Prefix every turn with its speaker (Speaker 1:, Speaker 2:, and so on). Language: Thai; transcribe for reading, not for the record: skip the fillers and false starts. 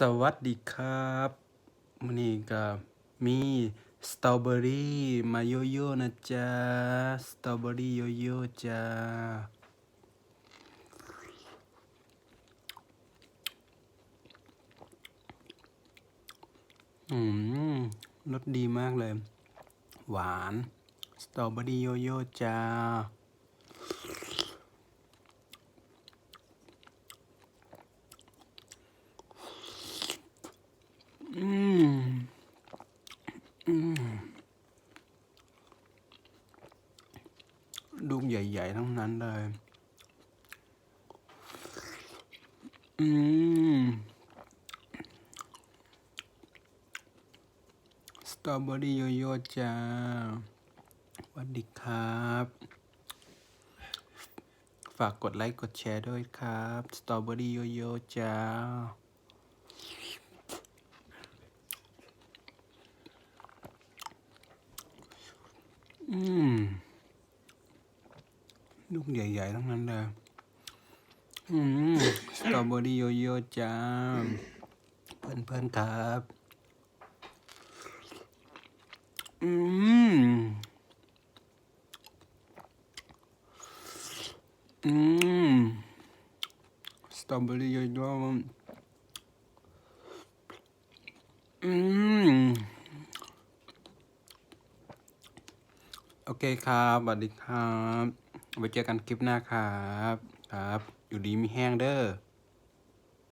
Speaker 1: สวัสดีครับมื้อนี้ก็มีสตรอเบอรี่มาโยโย่นะจ๊ะสตรอเบอรี่โยโย่จ้าอืมรสดีมากเลย หวานสตรอเบอรี่โยโย่จ้าอืมอืมลูกใหญ่ๆทั้งนั้นเลยอืมสตรอเบอรี่โยโย่จ้าสวัสดีครับฝากกดไลค์กดแชร์ด้วยครับสตรอเบอรี่โยโย่จ้าอืมลูกใหญ่ๆทั้งนั้นเลยอืมสตรอเบอรี่โยโย่จ้าเพื่อนๆครับอืมอืมสตรอเบอรี่โยโย่อืมโอเคครับสวัสดีครับไว้เจอกันคลิปหน้าครับครับอยู่ดีมีแห้งเด้อ